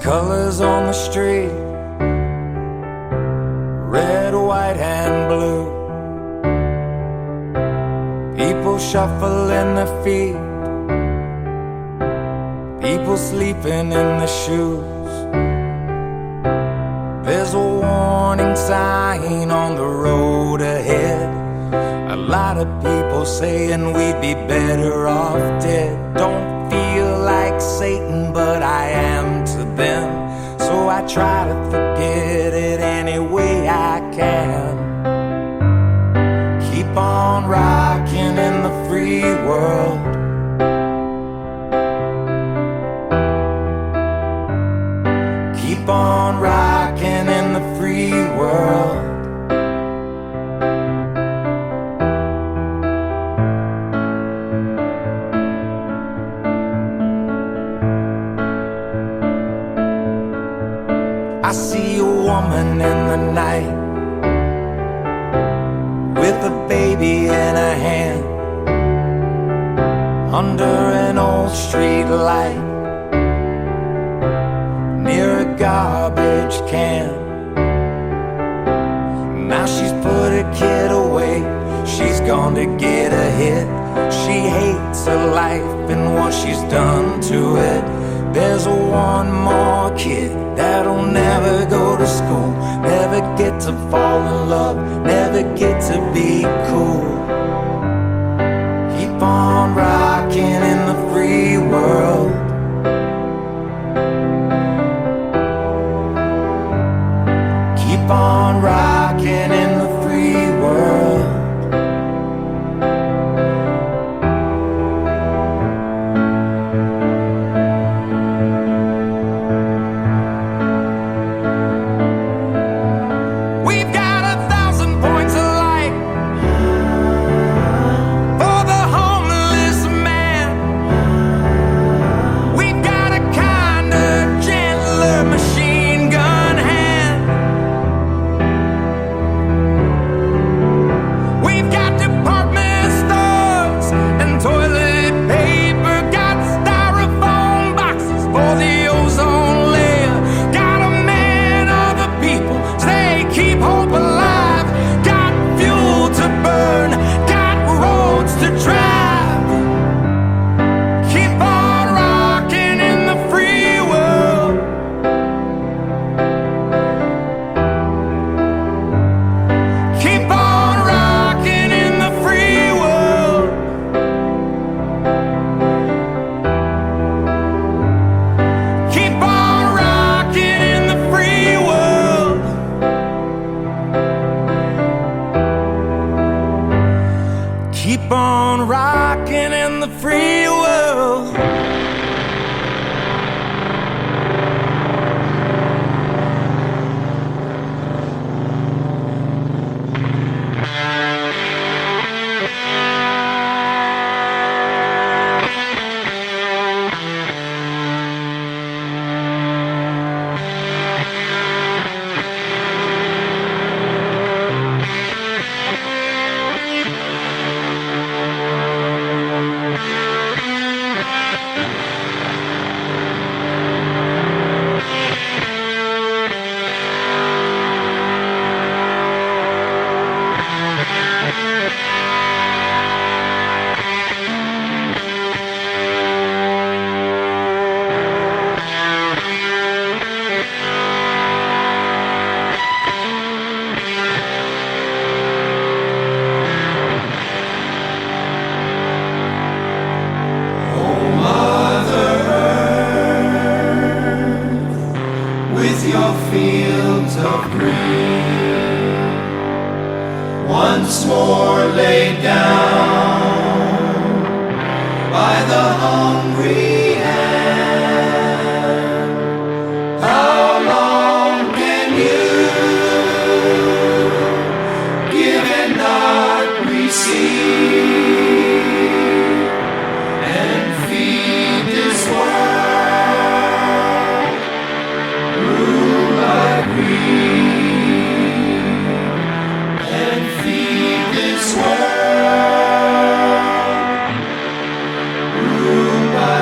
Colors on the street, red, white, and blue. People shuffling their feet, people sleeping in their shoes. There's a warning sign on the road ahead. A lot of people saying we'd be better off dead. Don't feel like Satan, but I am to them. So I try to forget it any way I can. Keep on rocking in the free world. Keep on rocking in the free world. I see a woman in the night with a baby in her hand under an old street light near a garbage can. Now she's put her kid away, she's gone to get a hit. She hates her life and what she's done to it. There's one more kid that'll never go to school, never get to fall in love, never get to be cool. Keep on rocking in the free world. Keep on rocking in the free world. Keep on rocking in the free world. Once more laid down by the hungry hand. How long can you give and not receive, and feed this world ruled by greed? World ruled by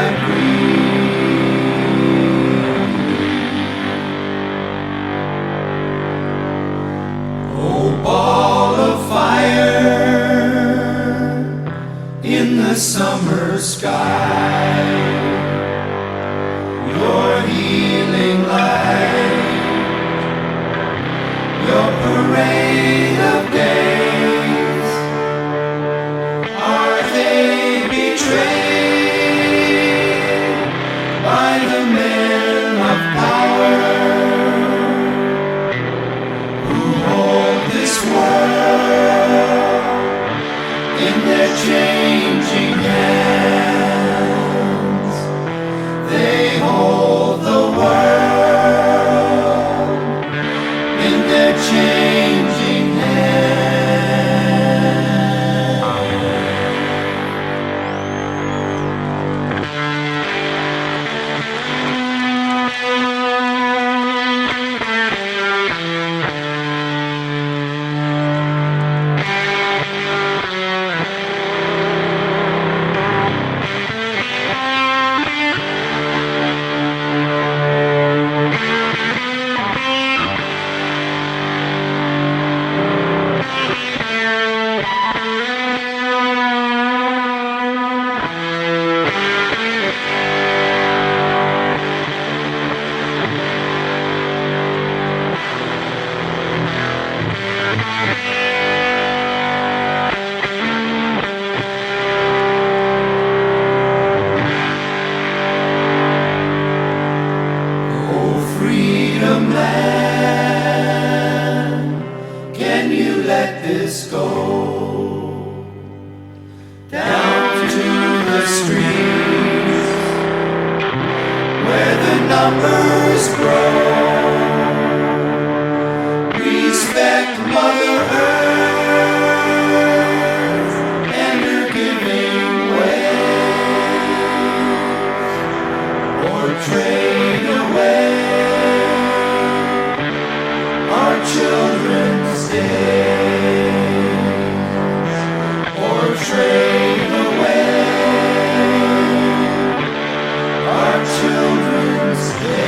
down to the streets where the numbers grow. Respect Mother Earth and her giving way, or trade away our children's days, or trade away our children's days.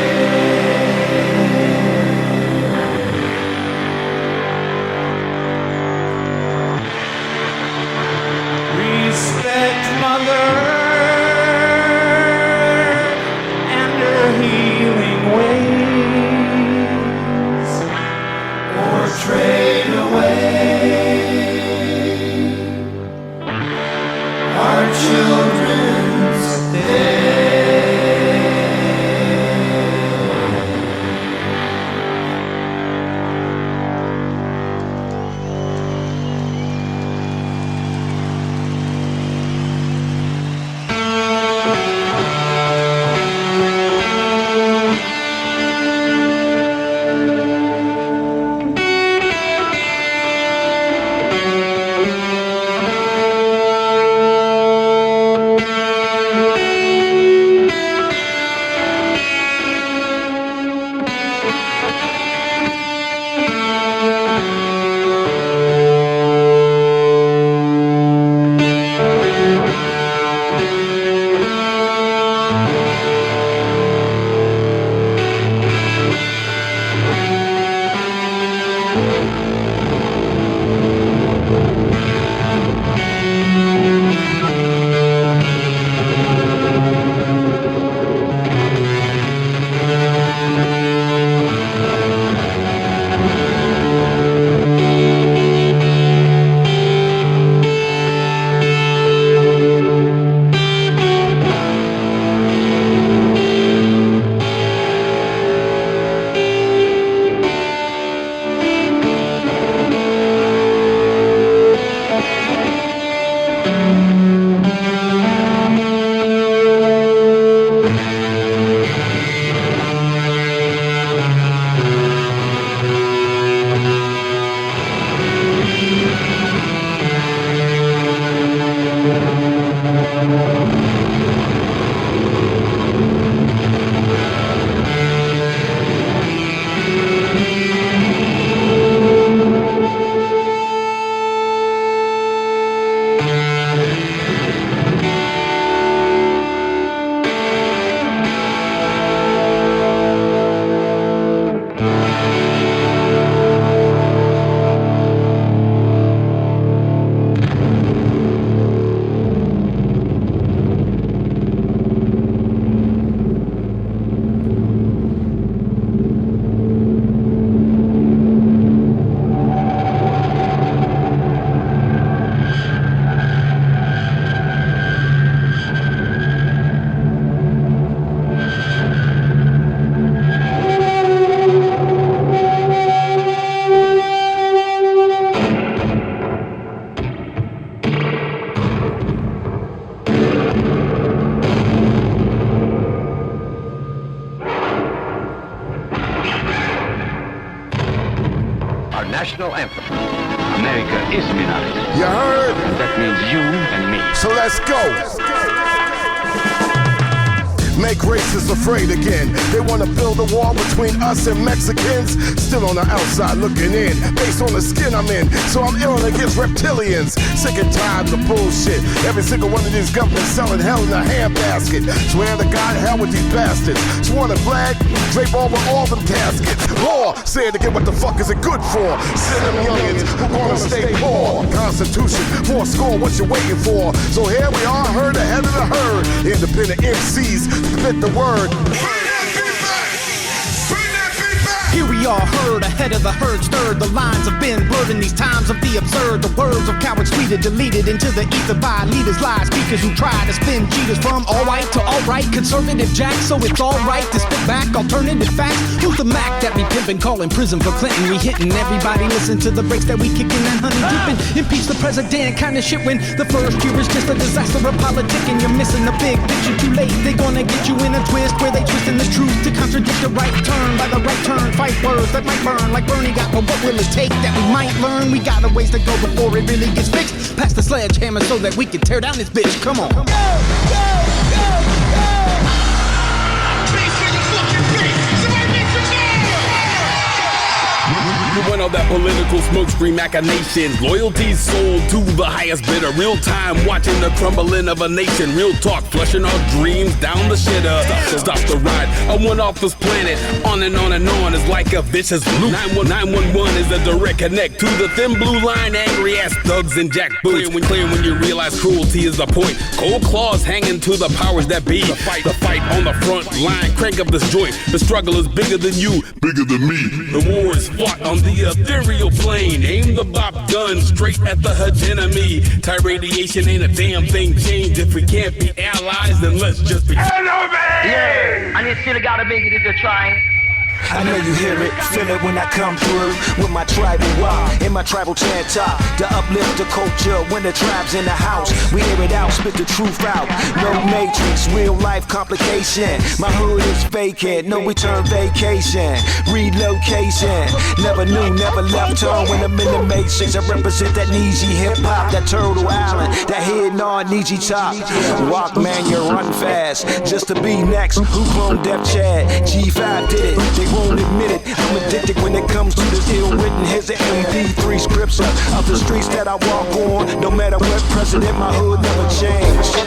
Respect Mother and her healing ways, or trade away our children's days. National anthem. America is the United States. You heard? And that means you and me. So let's go. Make racists afraid again. They want to build a wall between us and Mexicans. Still on the outside looking in, based on the skin I'm in. So I'm ill against reptilians. Sick and tired of the bullshit. Every single one of these governments selling hell in a handbasket. Swear to God, hell with these bastards. Sworn to flag, drape over all them caskets. Law, say to get what the fuck is it good for? Send them youngins who gonna stay poor. Constitution, more score, what you waiting for? So here we are, heard ahead of the herd. Independent MCs, spit the word. Here we all heard, ahead of the herd stirred. The lines have been blurred in these times of the absurd. The words of cowards tweeted, deleted into the ether by leaders, lies, speakers who try to spin cheaters from all white to all right. Conservative jack, so it's all right to spit back alternative facts. Who's the Mac that we pimpin', calling prison for Clinton? We hitting everybody, listen to the breaks that we kickin' and honey drippin'. Impeach the president, kinda shit when the first year is just a disaster of politicking. You're missing the big picture too late. They gonna get you in a twist where they twisting the truth to contradict the right turn. By the right turn, fight words that might burn like Bernie got. But what will it take that we might learn? We got a ways to go before it really gets fixed. Pass the sledgehammer so that we can tear down this bitch. Come on. Go, go, go, go. You went on that political smokescreen machinations. Loyalties sold to the highest bidder. Real time watching the crumbling of a nation. Real talk flushing our dreams down the shitter. Stop the ride. I went off this planet. On and on and on. It's like a vicious loop. 911 is a direct connect to the thin blue line. Angry ass thugs and jackboots. Clear when you realize cruelty is the point. Cold claws hanging to the powers that be. The fight on the front line. Crank up this joint. The struggle is bigger than you, bigger than me. The war is fought on the ethereal plane. Aim the bop gun straight at the hegemony. Tie radiation ain't a damn thing changed. If we can't be allies, then let's just be enemies. Yeah, and you still gotta make it if you're trying. I know you hear it, feel it when I come through with my tribal rock and my tribal chant top to uplift the culture when the tribe's in the house. We hear it out, spit the truth out. No matrix, real life complication. My hood is vacant, no return vacation. Relocation, never knew, never left home when I'm in the matrix. I represent that Neezy hip hop, that Turtle Island, that head nod Neezy top. Rock man, you run fast, just to be next. Who cloned Def Chad? G5 did it. They won't admit it. I'm addicted when it comes to this ill written. Here's the MP3 scripts of the streets that I walk on. No matter what president, my hood never changed.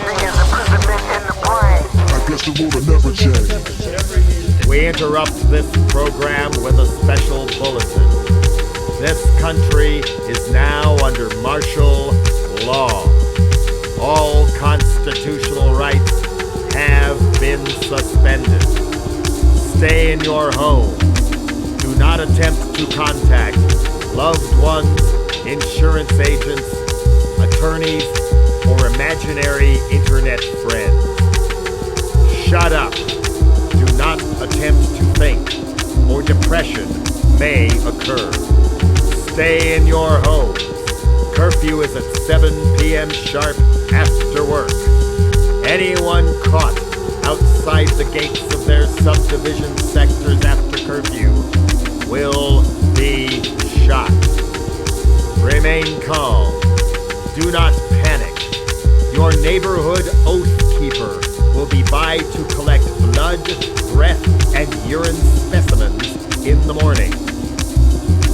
I guess the world will never change. We interrupt this program with a special bulletin. This country is now under martial law. All constitutional rights have been suspended. Stay in your home. Do not attempt to contact loved ones, insurance agents, attorneys, or imaginary internet friends. Shut up. Do not attempt to think, or depression may occur. Stay in your homes. Curfew is at 7 p.m. sharp after work. Anyone caught outside the gates of their subdivision sectors after curfew will be shot. Remain calm. Do not panic. Your neighborhood oath keeper will be by to collect blood, breath, and urine specimens in the morning.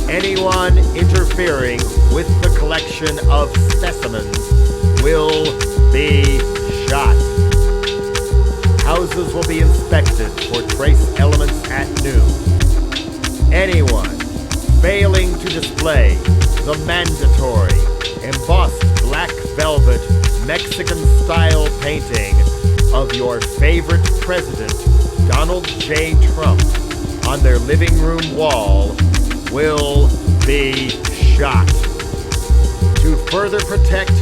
Anyone interfering with the collection of specimens will be shot. Houses will be inspected for trace elements at noon. Anyone failing to display the mandatory embossed black velvet Mexican-style painting of your favorite president, Donald J. Trump, on their living room wall will be shot. To further protect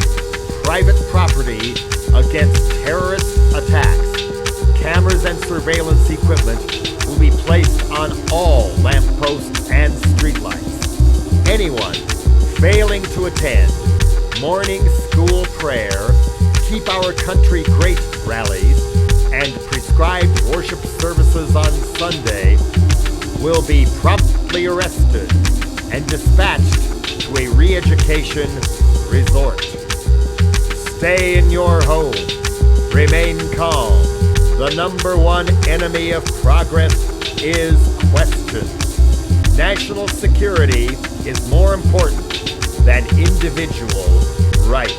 private property against terrorist attacks, cameras and surveillance equipment will be placed on all lampposts and streetlights. Anyone failing to attend morning school prayer, keep our country great rallies, and prescribed worship services on Sunday will be promptly arrested and dispatched to a re-education resort. Stay in your home. Remain calm. The number one enemy of progress is question. National security is more important than individual rights.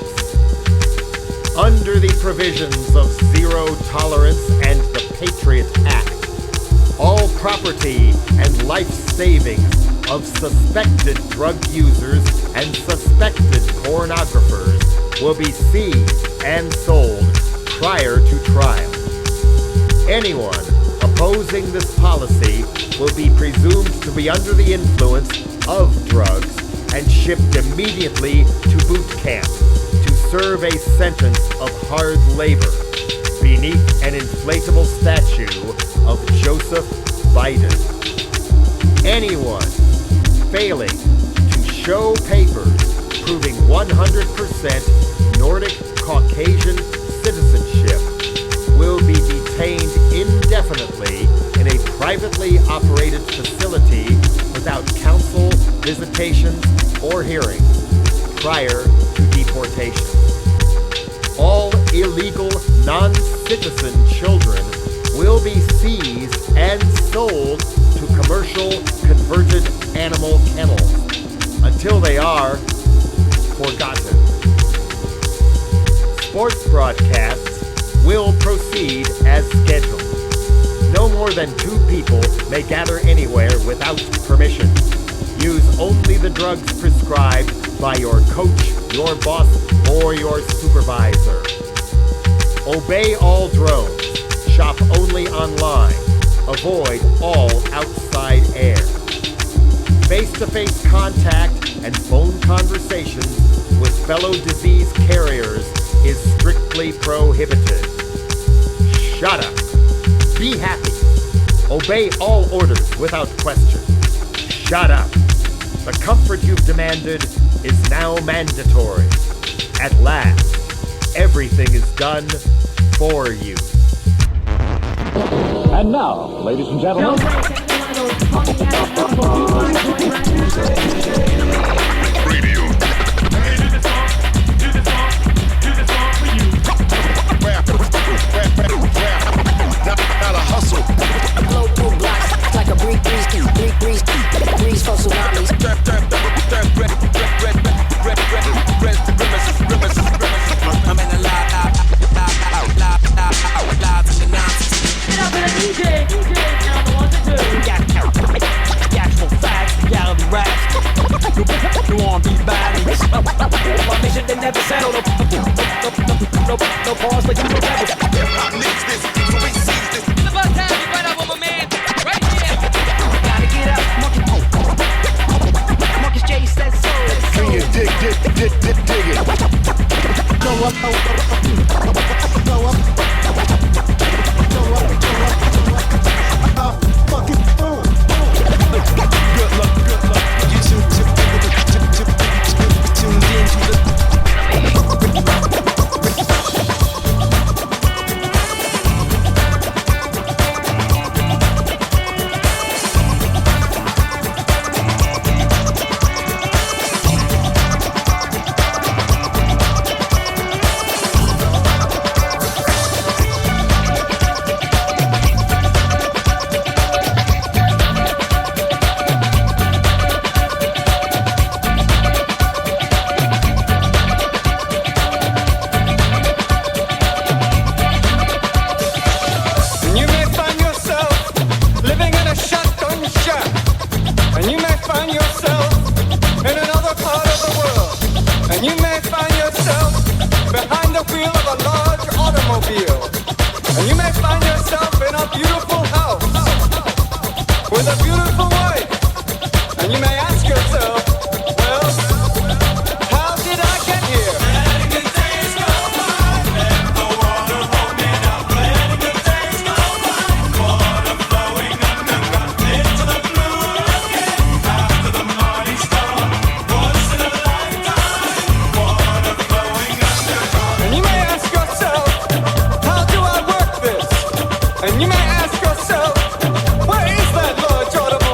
Under the provisions of zero tolerance and the Patriot Act, all property and life savings of suspected drug users and suspected pornographers will be seized and sold prior to trial. Anyone opposing this policy will be presumed to be under the influence of drugs and shipped immediately to boot camp to serve a sentence of hard labor beneath an inflatable statue of Joseph Biden. Anyone failing to show papers proving 100% Nordic Caucasian citizenship will be detained indefinitely in a privately operated facility without counsel, visitations, or hearings prior to deportation. All illegal non-citizen children will be seized and sold to commercial converted animal kennels until they are forgotten. Sports broadcasts will proceed as scheduled. No more than 2 people may gather anywhere without permission. Use only the drugs prescribed by your coach, your boss, or your supervisor. Obey all drones. Shop only online. Avoid all outside air. Face-to-face contact and phone conversations with fellow disease carriers is strictly prohibited. Shut up. Be happy. Obey all orders without question. Shut up. The comfort you've demanded is now mandatory. At last, everything is done for you. And now, ladies and gentlemen, Not a hustle. I blow through blocks like a breeze for tsunamis. I'm in a live in the nonsense. Get up in a DJ, now the one to do. Actual facts, reality raps. You want these bodies? My mission they never settle. No pause, but you will never. Hip-hop needs this, so we seize this. It's about time you run up with my man, right here. Gotta get up, Marcus J says so. Can you dig it? Go up, go up. Fucking boom. Good luck. You tuned in to the. And you may ask yourself, where is that Lord Jordan?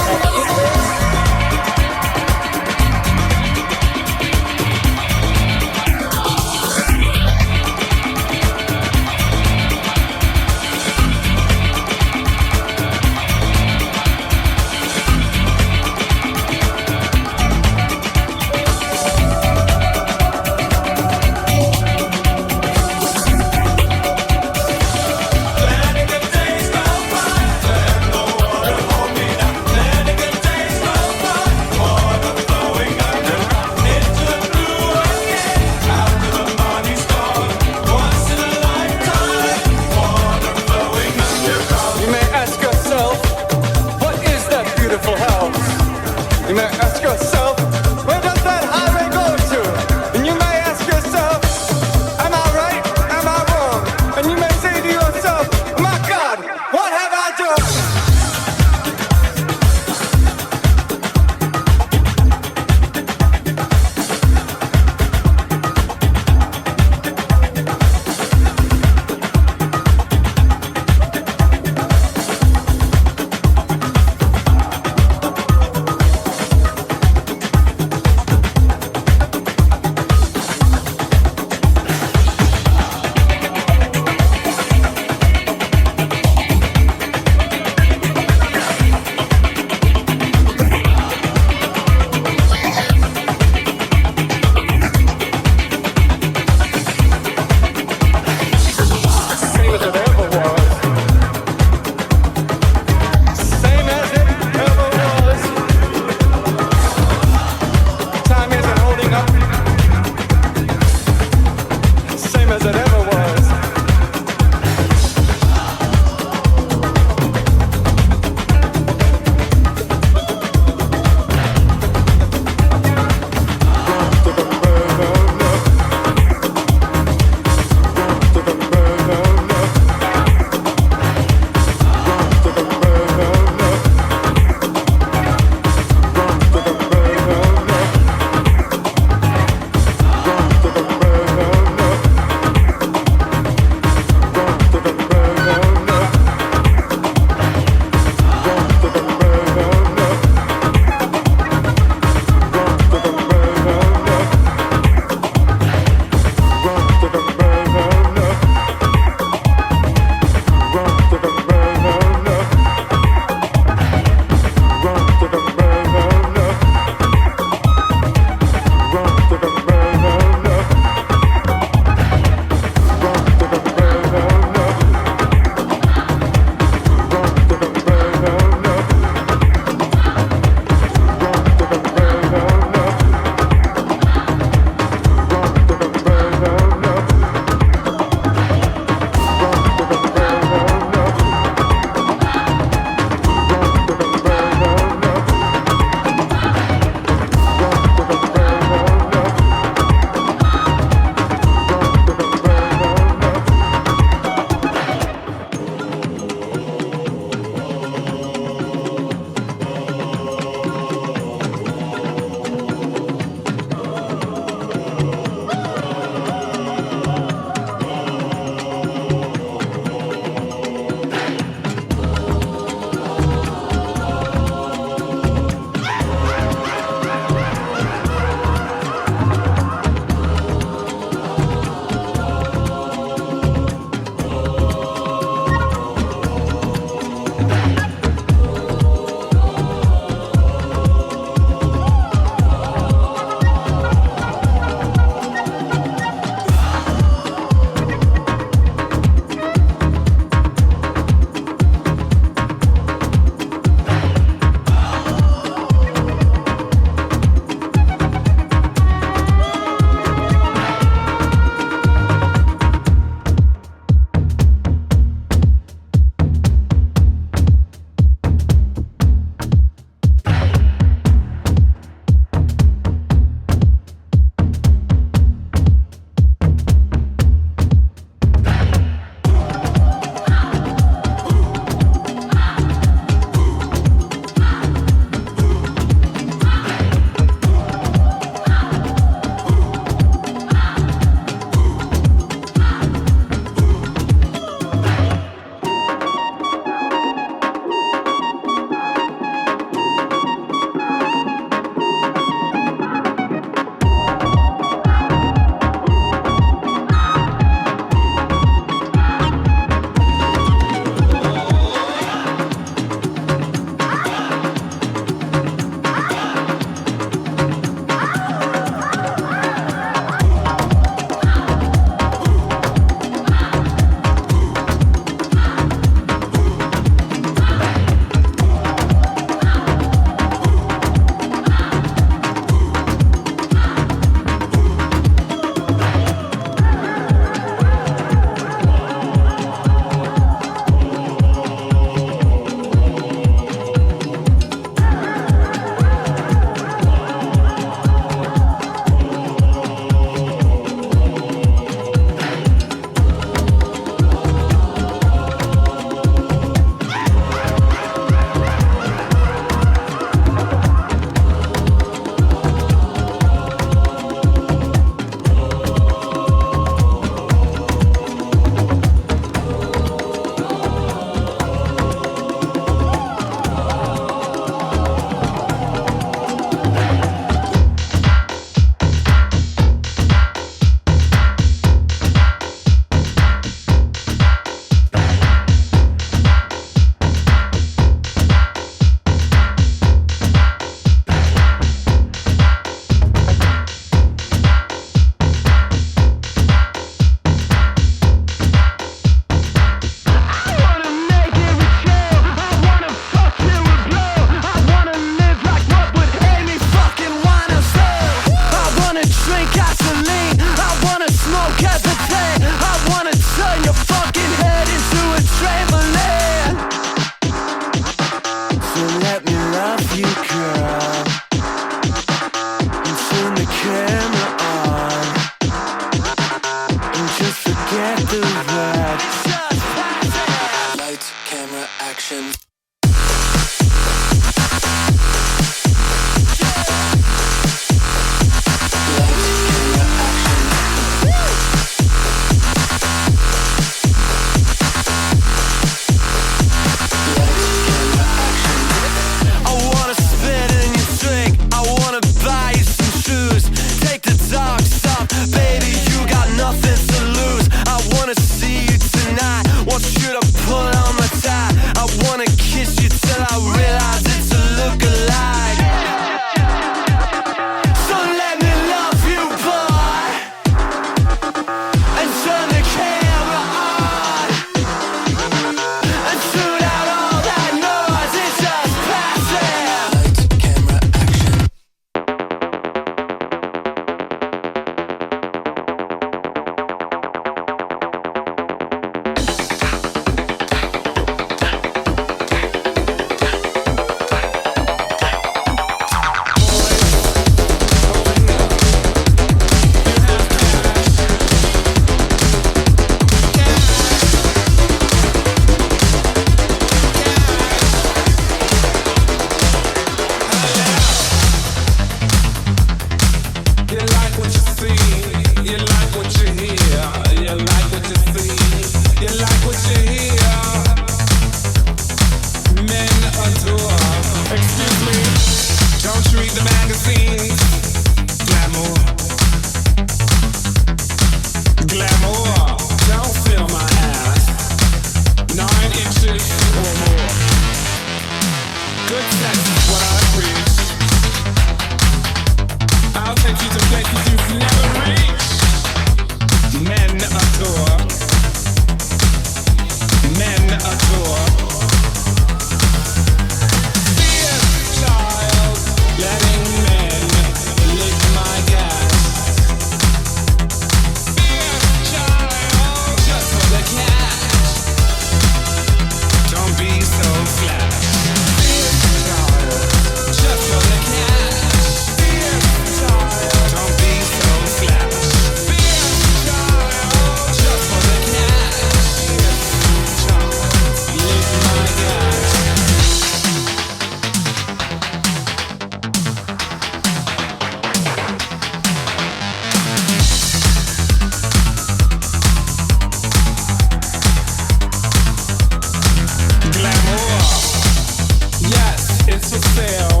sale.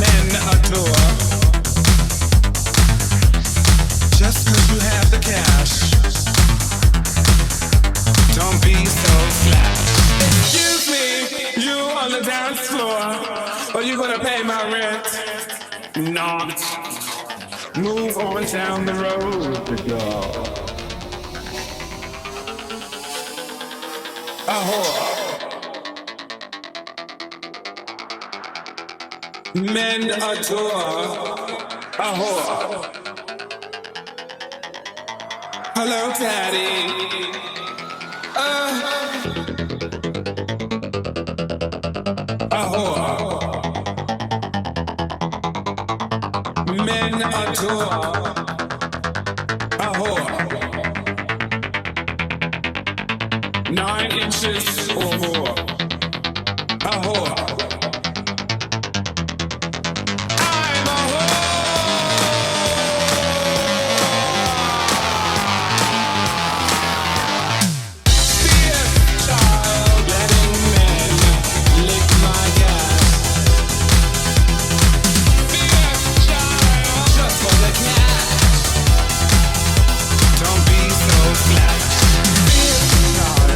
Men adore. Just 'cause you have the cash, don't be so slack. Excuse me, you on the dance floor, are you gonna pay my rent? Not. Move on down the road, girl. A whore. Men adore a whore. Hello, Daddy. A whore. Men adore a whore. 9 inches or more. A whore. I'm a whore. Fierce child, letting men lick my gas. Fierce child, just for the cash. Don't be so flat. Fierce child,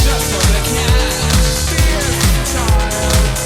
just for the cash. Fierce child.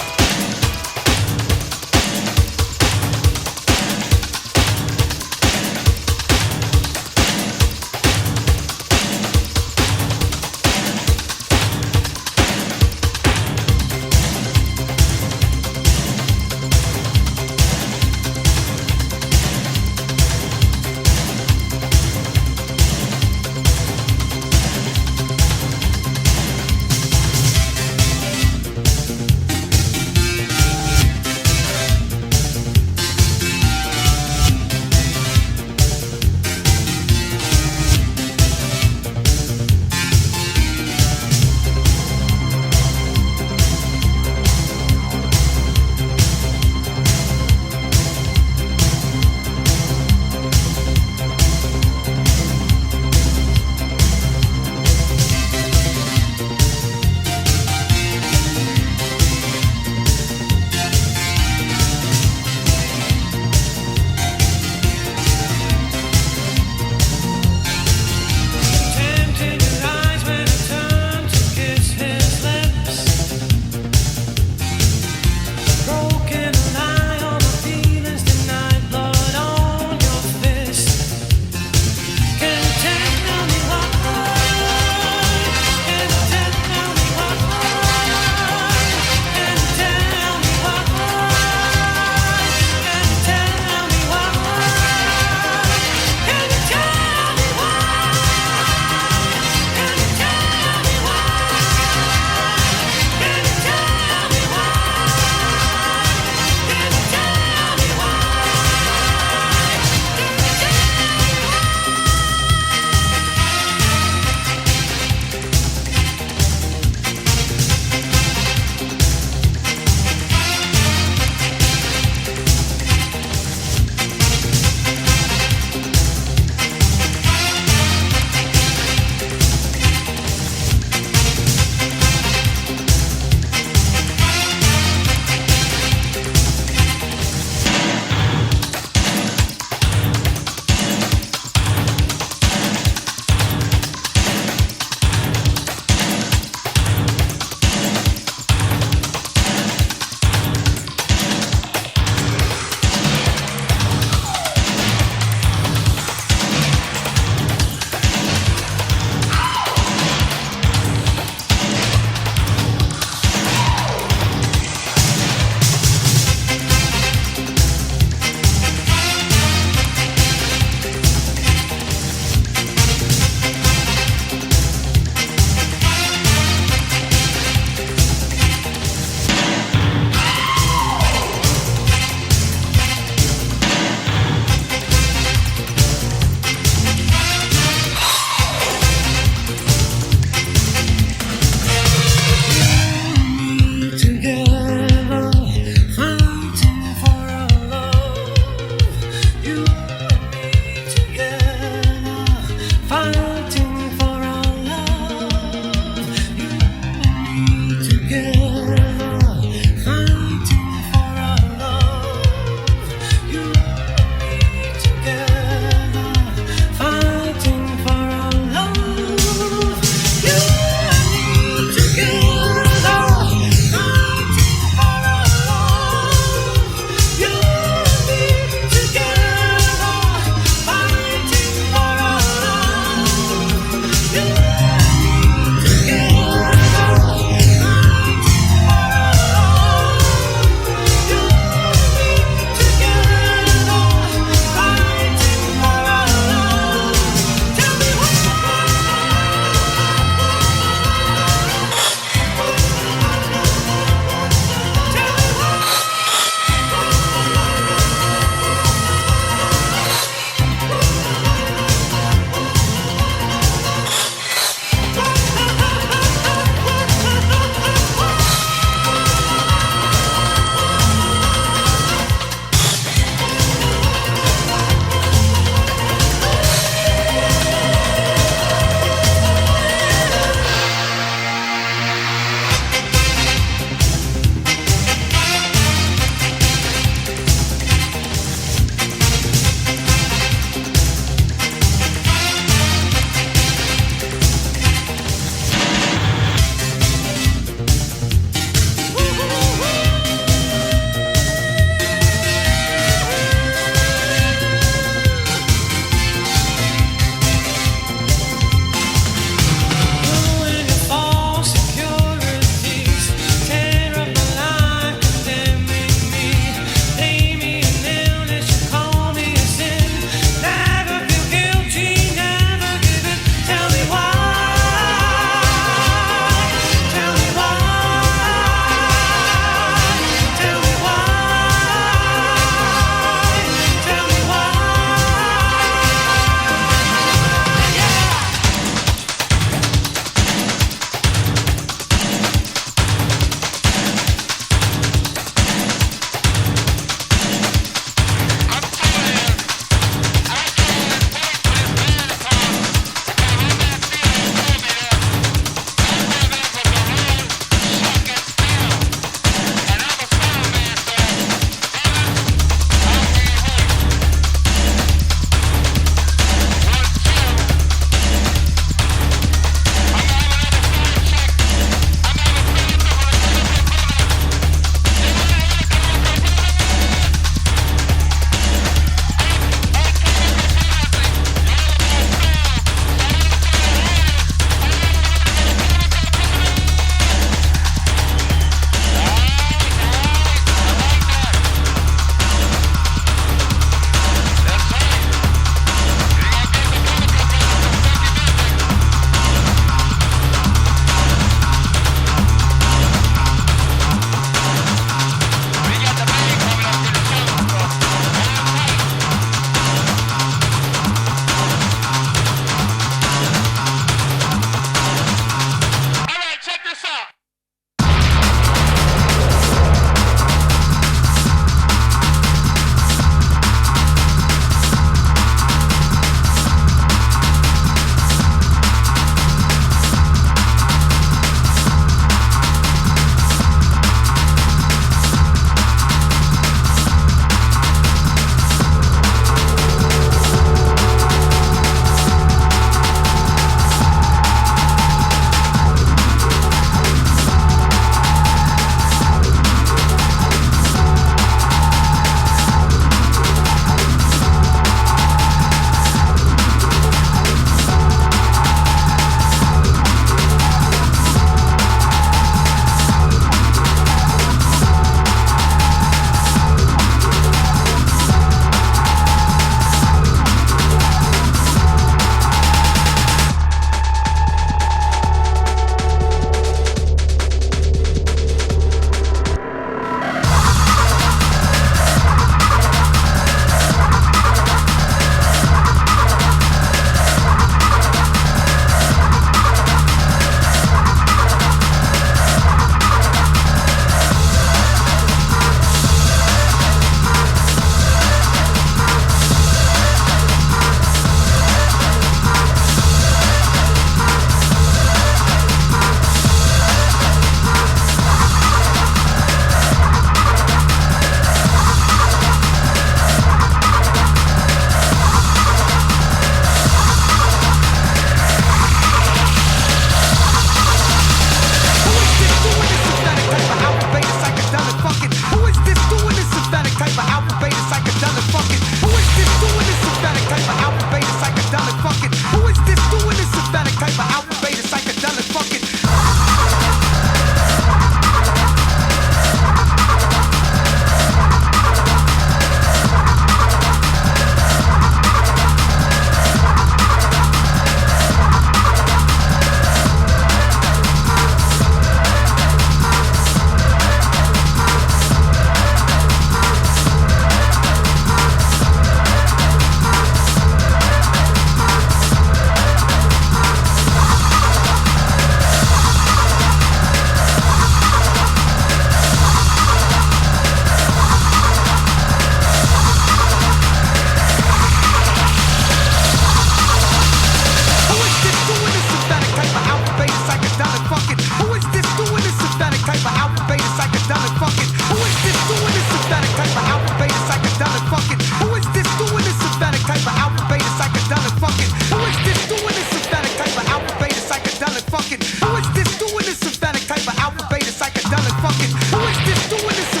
just doing this